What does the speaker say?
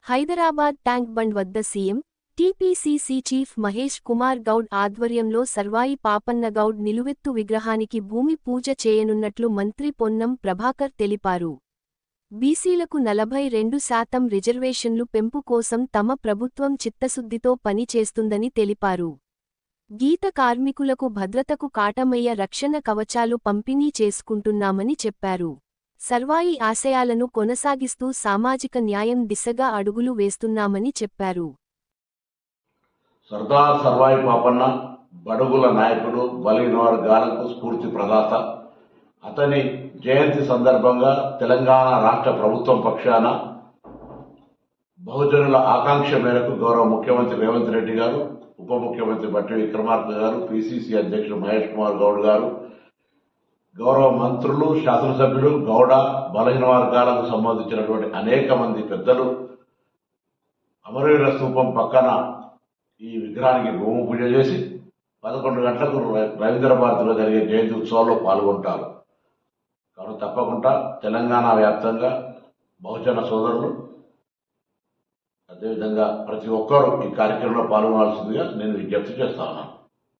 Hyderabad tank bund వద్ద CM, TPCC chief Mahesh Kumar Goud ఆధ్వర్యంలో సర్వాయి పాపన్న గౌడ్ నిలువెత్తు విగ్రహానికి భూమి పూజ చేయనున్నట్లు మంత్రి పొన్నం ప్రభాకర్ తెలిపారు. బీసీలకు 42% రిజర్వేషన్లు పెంపు కోసం తమ ప్రభుత్వం చిత్తశుద్ధితో పని చేస్తుందని తెలిపారు. గీత కార్మికులకు భద్రతకు కాటమయ్య రక్షణ కవచాలు పంపిణీ చేసుకుంటున్నామని చెప్పారు. సర్వాయి ఆశయాలను కొనసాగిస్తూ సామాజిక న్యాయం దిశగా అడుగులు వేస్తున్నామని చెప్పారు. సర్దార్ సర్వాయి పాపన్న బడుగుల నాయకుడు, బలహీన వర్గాలకు స్ఫూర్తి ప్రదాత. అతని జయంతి సందర్భంగా తెలంగాణ రాష్ట్ర ప్రభుత్వం పక్షాన బహుజనుల ఆకాంక్ష మేరకు గౌరవ ముఖ్యమంత్రి రేవంత్ రెడ్డి గారు, ఉప ముఖ్యమంత్రి బట్టి విక్రమార్క గారు, పీసీసీ అధ్యక్షుడు మహేష్ కుమార్ గౌడ్ గారు, గౌరవ మంత్రులు, శాసనసభ్యులు, గౌడ, బలహీన వర్గాలకు సంబంధించినటువంటి అనేక మంది పెద్దలు అమరవీరుల స్తూపం పక్కన ఈ విగ్రహానికి భూమి పూజ చేసి 11 గంటలకు రవీంద్ర భారతిలో జరిగే జయంతి ఉత్సవాల్లో పాల్గొంటారు. కాబట్టి తప్పకుండా తెలంగాణ వ్యాప్తంగా బహుజన సోదరులు, అదేవిధంగా ప్రతి ఒక్కరూ ఈ కార్యక్రమంలో పాల్గొనాల్సిందిగా నేను విజ్ఞప్తి చేస్తా ఉన్నాను.